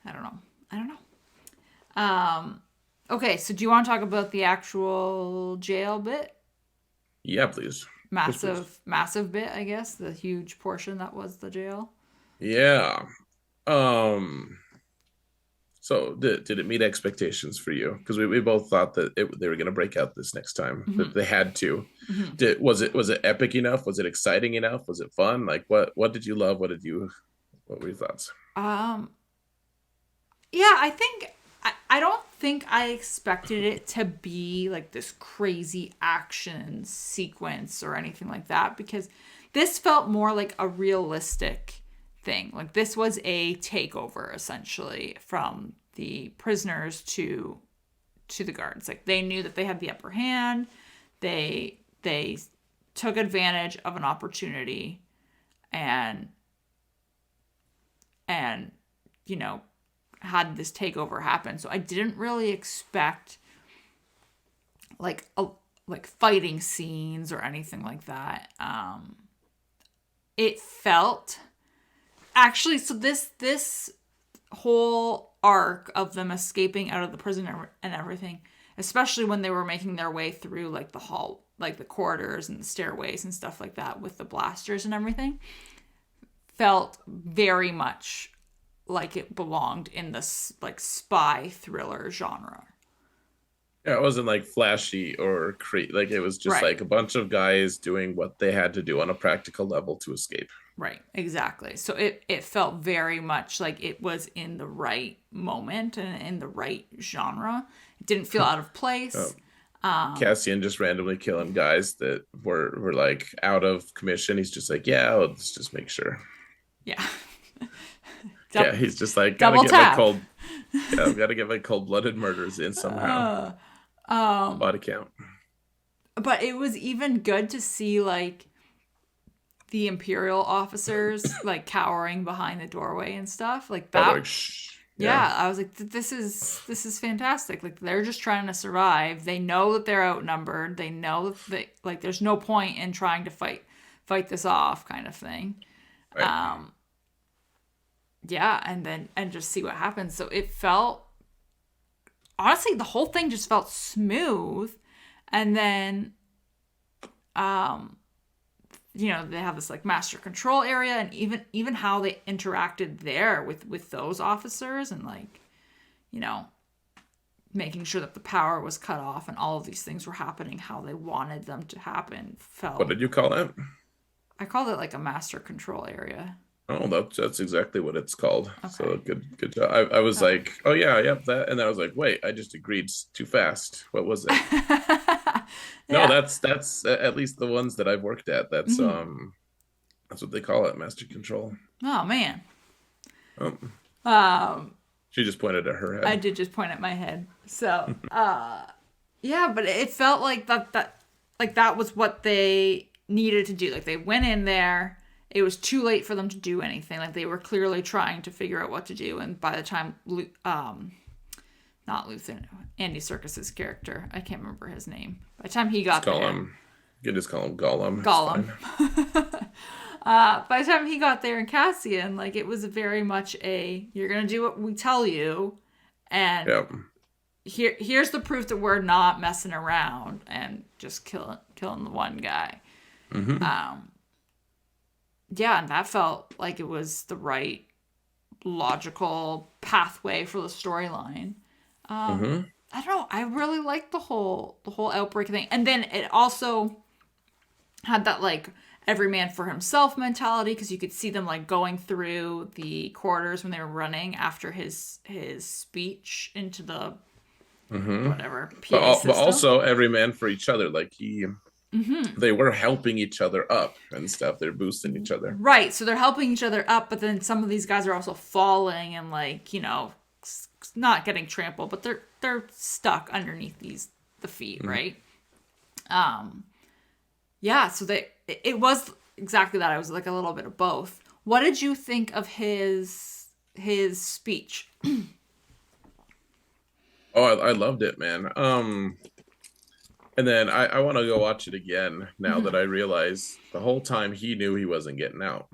I don't know. I don't know. Okay, so do you want to talk about the actual jail bit? Yeah, please. Yes, please. Massive bit, I guess. The huge portion that was the jail. Yeah. Um, so did it meet expectations for you? Because we both thought that they were gonna break out this next time, that Hmm. they had to. Hmm. Was it epic enough? Was it exciting enough? Was it fun? Like what did you love? What were your thoughts? Um, yeah, I don't think I expected it to be like this crazy action sequence or anything like that because this felt more like a realistic thing. Like this was a takeover essentially from the prisoners to the guards. Like they knew that they had the upper hand. They took advantage of an opportunity and and you know had this takeover happen. So I didn't really expect like a like fighting scenes or anything like that. It felt actually so this whole arc of them escaping out of the prison and everything, especially when they were making their way through like the hall, like the corridors and the stairways and stuff like that with the blasters and everything, felt very much like it belonged in this like spy thriller genre. Yeah, it wasn't like flashy or like it was just Right. like a bunch of guys doing what they had to do on a practical level to escape. Right, exactly. So it felt very much like it was in the right moment and in the right genre. It didn't feel out of place. Um, Cassian just randomly killing guys that were like out of commission. He's just like, yeah, let's just make sure. Yeah. Yeah, he's just like, gotta Double get my tap. cold. Yeah, I've got to get my cold-blooded murders in somehow. Body count. But it was even good to see like the imperial officers like cowering behind the doorway and stuff. Like Oh, they're that. like, shh. Yeah. Yeah, I was like, this is fantastic. Like they're just trying to survive. They know that they're outnumbered. They know that like there's no point in trying to fight this off, kind of thing. Right. Yeah, and just see what happens. So it felt honestly the whole thing just felt smooth, and then they have this like master control area, and even how they interacted there with those officers and like you know making sure that the power was cut off and all of these things were happening how they wanted them to happen What felt. did you call it? I called it like a master control area. Oh, that's exactly what it's called. Okay. So good job. I was Okay. like, oh yeah, yep, that, and then I was like, wait, I just agreed too fast. What was it? No, Yeah. that's at least the ones that I've worked at. Mm-hmm. That's what they call it, master control. Oh man. Oh, Um, she just pointed at her I head. did just point at my head. So, yeah, but it felt like that was what they needed to do. Like they went in there, it was too late for them to do anything. Like they were clearly trying to figure out what to do, and by the time not Luthen, Andy Serkis's character, I can't remember his name. By the time he Just got call there, him. You can just call him Gollum. It's Gollum. fine. By the time he got there in Cassian, like it was very much a you're gonna do what we tell you, and Yep. here's the proof that we're not messing around and just killing the one guy. Mm-hmm. Yeah, and that felt like it was the right logical pathway for the storyline. Mm-hmm. I don't know. I really liked the whole outbreak thing, and then it also had that like every man for himself mentality because you could see them like going through the corridors when they were running after his speech into the Mm-hmm. whatever PA But system. also every man for each other. Like Mm-hmm. they were helping each other up and stuff. They're boosting each other. Right, so they're helping each other up, but then some of these guys are also falling and like not getting trampled, but they're stuck underneath the feet, Mm-hmm. right? Yeah, so it was exactly that. I was like a little bit of both. What did you think of his speech? Oh, I loved it, man. And then I want to go watch it again now Hmm. that I realize the whole time he knew he wasn't getting out.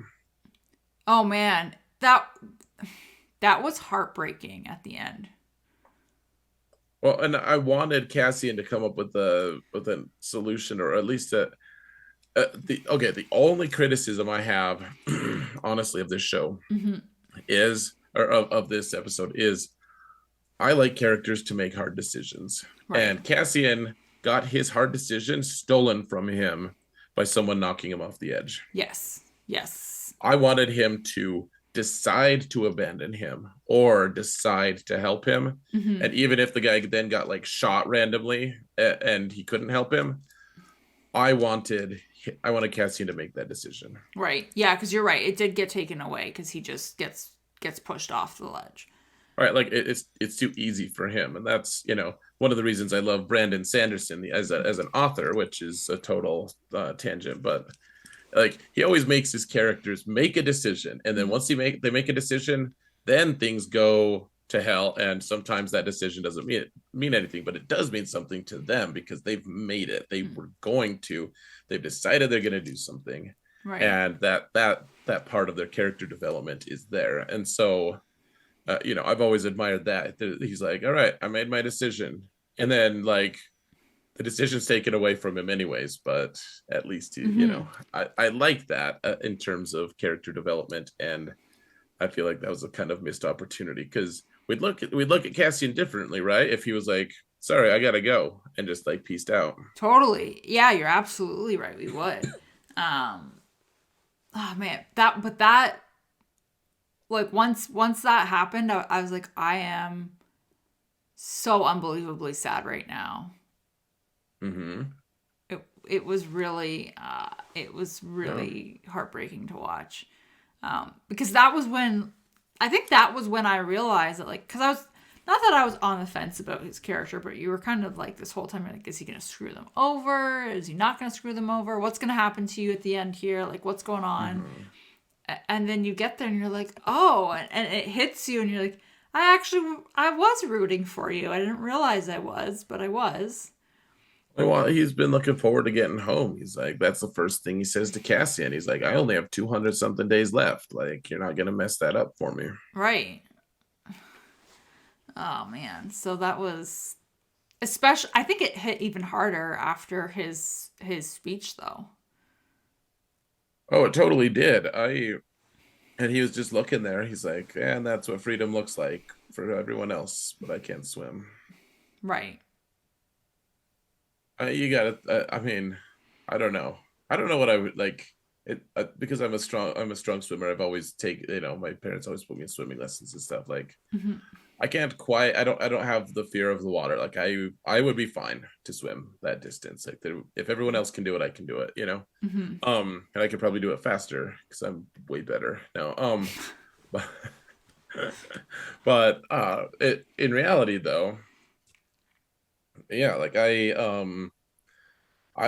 Oh man, that was heartbreaking at the end. Well, and I wanted Cassian to come up with a solution, or at least the only criticism I have, honestly, of this show Hmm. is, or of this episode is, I like characters to make hard decisions, Right. and Cassian got his hard decision stolen from him by someone knocking him off the edge. Yes. Yes. I wanted him to decide to abandon him or decide to help him. Hmm. And even if the guy then got like shot randomly and he couldn't help him, I wanted I wanted Cassian to make that decision. Right. Yeah, because you're right. It did get taken away because he just gets pushed off the ledge. All right, like it's too easy for him, and that's one of the reasons I love Brandon Sanderson as an author, which is a total tangent, but like he always makes his characters make a decision, and then Mhm. once they make a decision, then things go to hell, and sometimes that decision doesn't mean anything, but it does mean something to them because they've made it. They've decided they're going to do something, Right. and that part of their character development is there. And so I've always admired that. He's like, all right, I made my decision, and then like the decision's taken away from him anyways, but at least Hmm. I like that in terms of character development. And I feel like that was a kind of missed opportunity because we'd look at Cassian differently, right? If he was like, sorry, I gotta go, and just like pieced out. Totally. Yeah, you're absolutely right. We would. Um. Oh man, that like once that happened, I was like, I am so unbelievably sad right now. Mm-hmm. It was Yeah. really heartbreaking to watch, because that was when I think that was when I realized that, like, because I was not that I was on the fence about his character, but you were kind of like this whole time, like, is he gonna screw them over? Is he not gonna screw them over? What's gonna happen to you at the end here? Like, what's going on? Mm-hmm. And then you get there and you're like, oh, and it hits you and you're like, I was rooting for you. I didn't realize I was, but I was. Well, he's been looking forward to getting home. He's like, that's the first thing he says to Cassian. He's like, I only have 200 something days left. Like, you're not gonna mess that up for me. Right. Oh man. So that was especially, I think it hit even harder after his speech though. Oh, it totally did. And he was just looking there. He's like, and that's what freedom looks like for everyone else, but I can't swim. Right. You got it. I mean, I don't know. I don't know what I would like. It because I'm a strong swimmer. I've always taken, my parents always put me in swimming lessons and stuff. Like, Hmm. I can't quite. I don't have the fear of the water. Like I would be fine to swim that distance. Like if everyone else can do it, I can do it. Hmm. And I could probably do it faster because I'm way better now. But in reality though, yeah, like I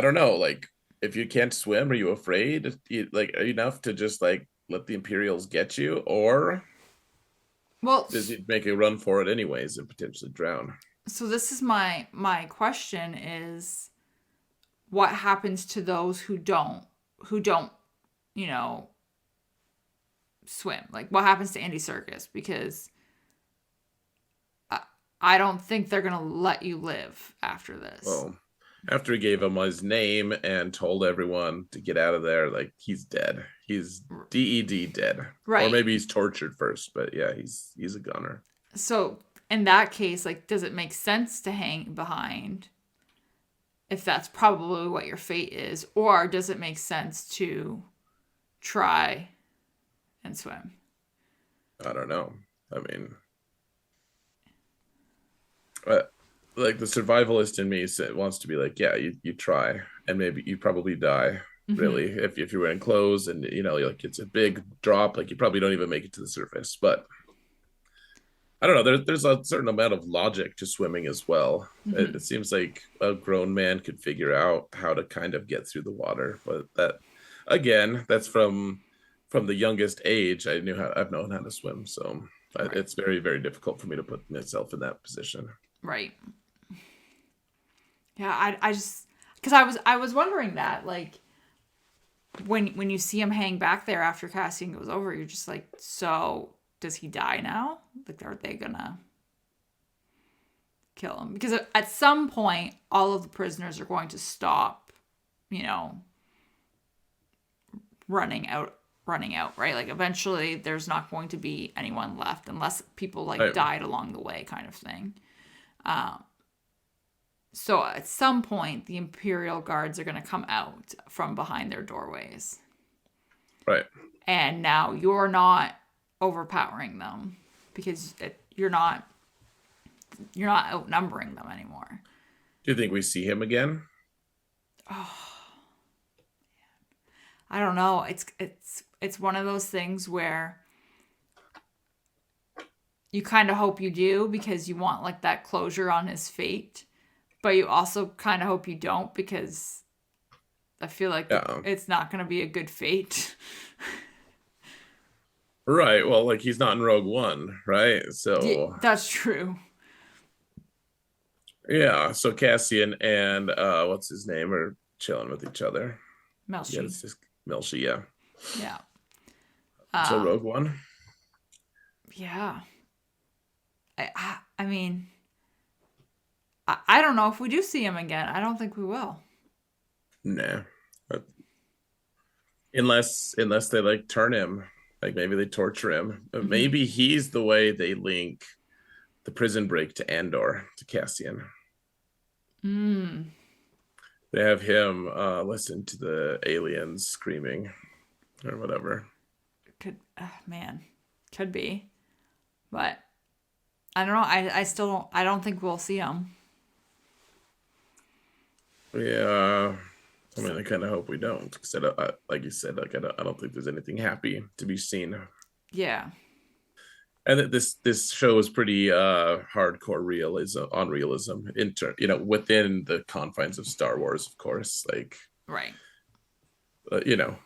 don't know, like if you can't swim, are you afraid? Like enough to just like let the Imperials get you, or Well, does he make a run for it anyways and potentially drown? so this is my question is what happens to those who don't, you know, swim? Like what happens to Andy Serkis? Because I, I don't think they're going to let you live after this. Well, after he gave him his name and told everyone to get out of there, like he's dead. He's dead, or Right. maybe he's tortured first. But yeah, he's a gunner. So in that case, like, does it make sense to hang behind if that's probably what your fate is, or does it make sense to try and swim? I don't know. I mean, uh, like the survivalist in me wants to be like, yeah, you try, and maybe you probably die. Mm-hmm. Really, if you're wearing clothes and like it's a big drop, like you probably don't even make it to the surface. But I don't know. There's a certain amount of logic to swimming as well. Mm-hmm. It seems like a grown man could figure out how to kind of get through the water, but that again, that's from the youngest age. I've known how to swim, so Right. it's very very difficult for me to put myself in that position. Right. Yeah, I just because I was wondering that like when you see him hang back there after casting goes over, you're just like, so does he die now? Like, are they gonna kill him? Because at some point, all of the prisoners are going to stop, you know, running out, right? Like, eventually, there's not going to be anyone left unless people like Right. died along the way, kind of thing. So at some point, the Imperial guards are going to come out from behind their doorways. Right. And now you're not overpowering them because you're not outnumbering them anymore. Do you think we see him again? I don't know. It's one of those things where you kind of hope you do because you want like that closure on his fate, but you also kind of hope you don't because I feel like Yeah. it's not going to be a good fate. Right. Well, like he's not in Rogue One, right? Yeah, So that's true. yeah. So Cassian and what's his name are chilling with each other. Yeah, Melshi. it's just Melshi, yeah. Yeah. So Um, Rogue One? yeah. I mean, I don't know if we do see him again. I don't think we will. Nah. But unless they like turn him, like maybe they torture him. But Hmm. maybe he's the way they link the prison break to Andor, to Cassian. Mm, They have him listen to the aliens screaming or whatever. could man, could be, but I don't know. I still don't. I don't think we'll see him. Yeah. I So, mean, I kind of hope we don't, because like you said, like I don't think there's anything happy to be seen. yeah, And that this show is pretty hardcore realism on realism within the confines of Star Wars, of course. Like right. uh, you know,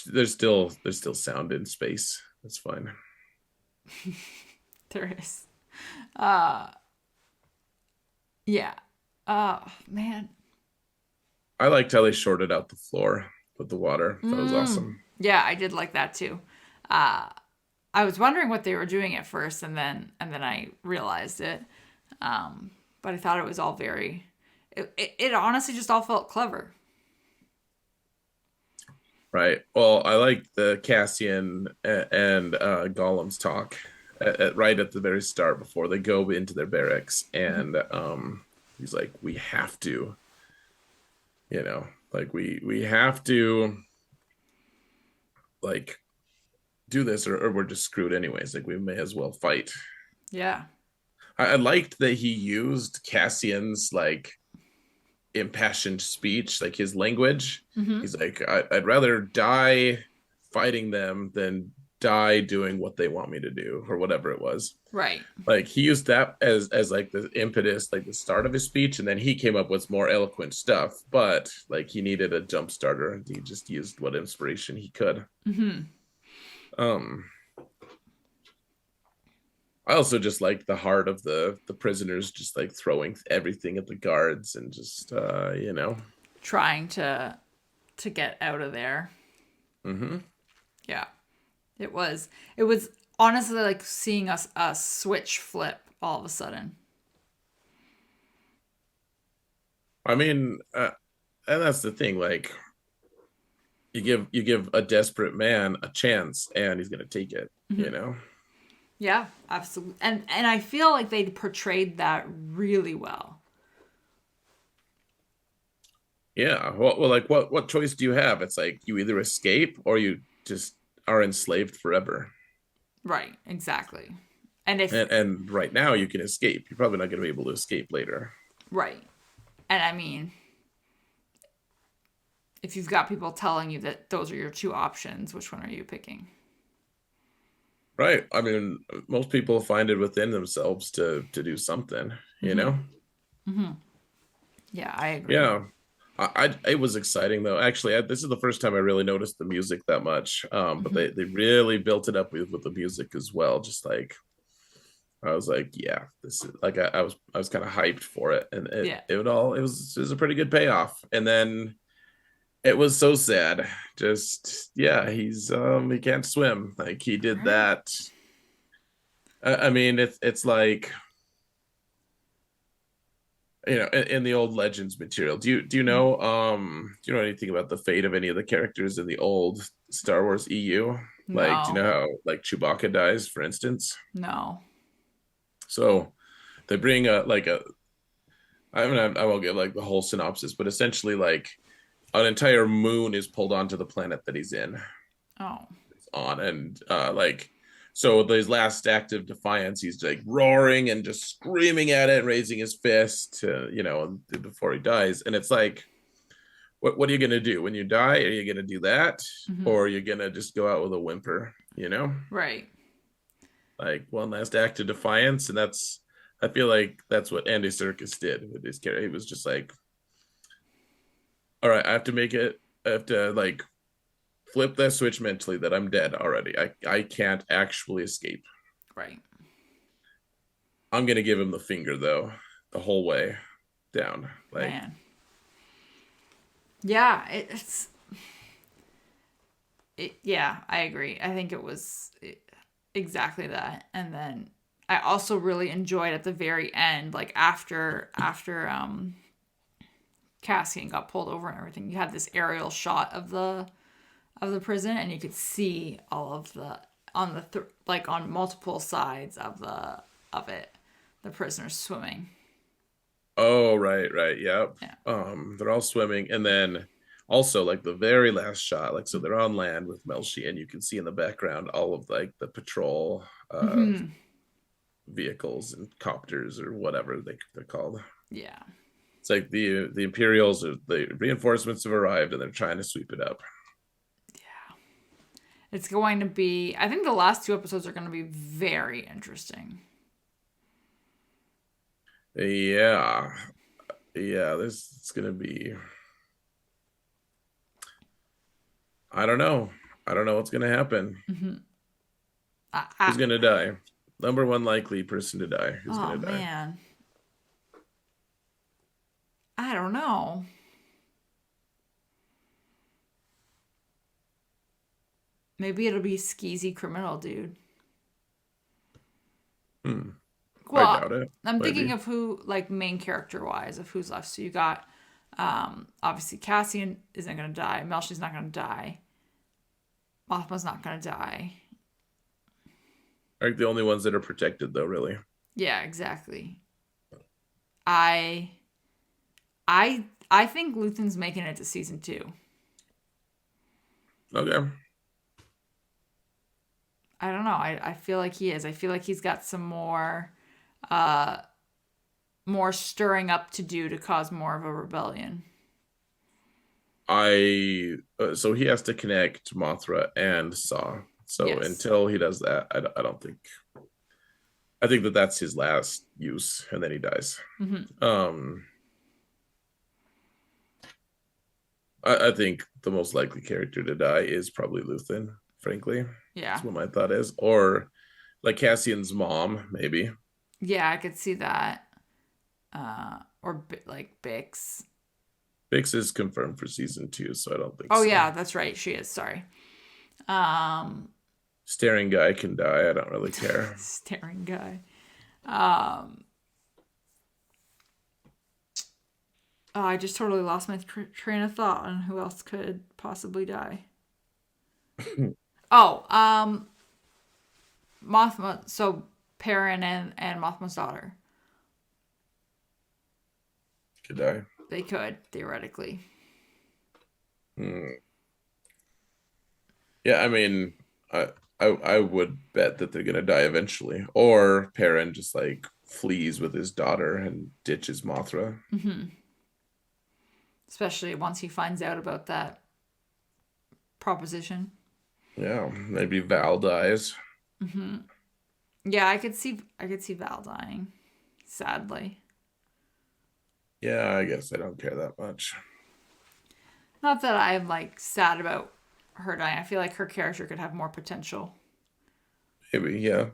there's still sound in space. That's fine. There is. Uh, yeah. Man. I liked how they shorted out the floor with the water. That was Mm. awesome. Yeah, I did like that too. Uh, I was wondering what they were doing at first, and then I realized it. But I thought it was all very. It honestly just all felt clever. Right. Well, I like the Cassian and Gollum's talk right at the very start before they go into their barracks, and he's like, "We have to, like we have to like do this, or we're just screwed anyways. Like we may as well fight." Yeah. I liked that he used Cassian's like impassioned speech, like his language. Mm-hmm. He's like, I'd rather die fighting them than die doing what they want me to do, or whatever it was. Right. Like he used that as like the impetus, like the start of his speech, and then he came up with more eloquent stuff. But like he needed a jump starter, and he just used what inspiration he could. Mm-hmm. Um, I also just like the heart of the prisoners, just like throwing everything at the guards and just Trying to get out of there. hmm Yeah. It was honestly like seeing us a switch flip all of a sudden. I mean, and that's the thing. Like you give a desperate man a chance, and he's gonna take it. You Mm-hmm. know. Yeah, absolutely. And I feel like they portrayed that really well. Yeah. Well, like what choice do you have? It's like you either escape or you just are enslaved forever. Right, exactly. And if And right now you can escape. You're probably not going to be able to escape later. right. And I mean, if you've got people telling you that those are your two options, which one are you picking? Right. I mean, most people find it within themselves to do something. You Mm-hmm. know. Mm-hmm. Yeah, I agree. Yeah. It was exciting though. Actually, this is the first time I really noticed the music that much. But Mm-hmm. they really built it up with the music as well. Just like I was like, yeah, this is like I was kind of hyped for it, and Yeah. it was a pretty good payoff. And then it was so sad. Just yeah, he can't swim. Like he did Right. that. I mean, it's like in the old Legends material. Do you know anything about the fate of any of the characters in the old Star Wars EU? Like, do you No. know how like Chewbacca dies, for instance? No. So they bring a like a I mean I won't give like the whole synopsis, but essentially like an entire moon is pulled onto the planet that he's in Oh. on, and like so his last act of defiance, he's like roaring and just screaming at it, raising his fist, before he dies, and it's like, what are you gonna do when you die? Are you gonna do that, Hmm. or are you gonna just go out with a whimper? Right. Like one last act of defiance, and I feel like that's what Andy Serkis did with his character. He was just like, all right, I have to make it. I have to like flip that switch mentally that I'm dead already. I can't actually escape. Right. I'm gonna give him the finger though, the whole way down. Like, Man. Yeah. It's. Yeah, I agree. I think it was exactly that. And then I also really enjoyed at the very end, like after Cassian got pulled over and everything. You had this aerial shot of the prison, and you could see all of the on like on multiple sides of it, the prisoners swimming. oh right, yep. Yeah. They're all swimming, and then also like the very last shot, like so they're on land with Melshi, and you can see in the background all of like the patrol Hmm. vehicles and copters or whatever they're called. Yeah. It's like the Imperials or the reinforcements have arrived and they're trying to sweep it up. It's going to be. I think the last two episodes are going to be very interesting. Yeah, yeah. This it's gonna be. I don't know. I don't know what's gonna happen. Hmm. Who's gonna die? Number one likely person to die. Who's Oh gonna die? man, I don't know. Maybe it'll be skeezy criminal dude. Hmm. I Well, doubt it. I'm thinking Maybe. of who, like, main character wise, of who's left. So you got, obviously, Cassian isn't going to die. Melshi's not going to die. Mothma's not going to die. Are the only ones that are protected though, really. Yeah, exactly. I, I think Luthen's making it to season 2. Okay. I don't know. I feel like he is. I feel like he's got some uh, more stirring up to do to cause more of a rebellion. I so he has to connect Mothra and Saw. So Yes. until he does that, I don't think. I think that that's his last use, and then he dies. Hmm. Um, I think the most likely character to die is probably Luthen. Frankly, Yeah. that's what my thought is, or like Cassian's mom, maybe. Yeah, I could see that. Or like Bix. Bix is confirmed for season 2, so I don't think Oh so. yeah, that's right. She is. Sorry. Um, Staring guy can die. I don't really care. staring guy. Um, oh, I just totally lost my train of thought on who else could possibly die. Oh, Mothma. So Perrin and Mothma's daughter. Could die. They could theoretically. Hmm. Yeah, I mean, I would bet that they're gonna die eventually, or Perrin just like flees with his daughter and ditches Mothra. Hmm. Especially once he finds out about that proposition. Yeah, maybe Val dies. Hmm. Yeah, I could see Val dying. Sadly. Yeah, I guess I don't care that much. Not that I'm like sad about her dying. I feel like her character could have more potential. Maybe, yeah.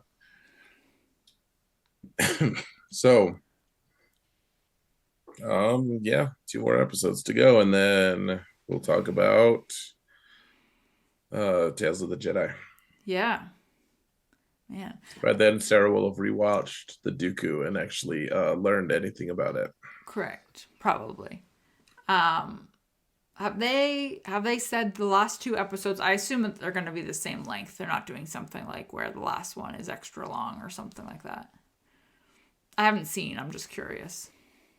So, yeah, two more episodes to go, and then we'll talk about Tales of the Jedi. Yeah, man. By then, Sarah will have rewatched the Dooku and actually learned anything about it. Correct. Probably. Um, have they said the last two episodes? I assume that they're going to be the same length. They're not doing something like where the last one is extra long or something like that. I haven't seen. I'm just curious.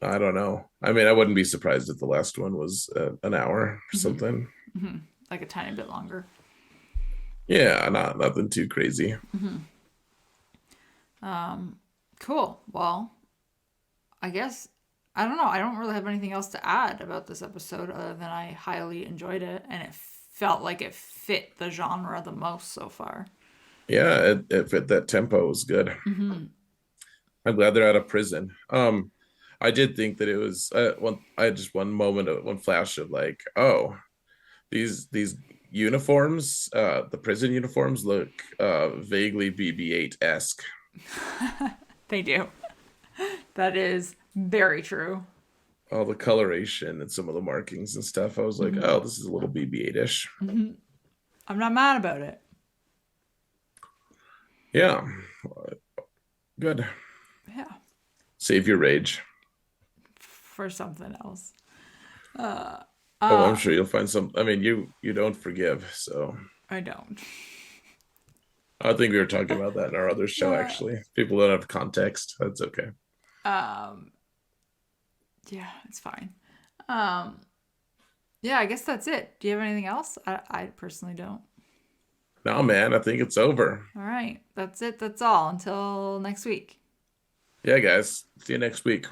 I don't know. I mean, I wouldn't be surprised if the last one was an hour or Mm-hmm. something. Mm-hmm. Like a tiny bit longer. Yeah, not nothing too crazy. Mm-hmm. Cool. Well, I guess I don't know. I don't really have anything else to add about this episode other than I highly enjoyed it and it felt like it fit the genre the most so far. Yeah, it fit that tempo was good. Mm-hmm. I'm glad they're out of prison. I did think that it was one. I had just one moment of one flash of like, oh, these uniforms, the prison uniforms look vaguely BB-8 esque. They do. That is very true. All the coloration and some of the markings and stuff. I was like, Mm-hmm. oh, this is a little BB-8 ish. Mm-hmm. I'm not mad about it. Yeah, good. Yeah, Save your rage. for something else. Uh, Oh, I'm uh, sure you'll find some. I mean, you don't forgive, so I don't. I think we were talking about that in our other show. Uh, Actually, people don't have context. That's okay. um, yeah, it's fine. Um, yeah, I guess that's it. Do you have anything else? I personally don't. No, man, I think it's over. All right, that's it. That's all. Until next week. Yeah, guys. See you next week.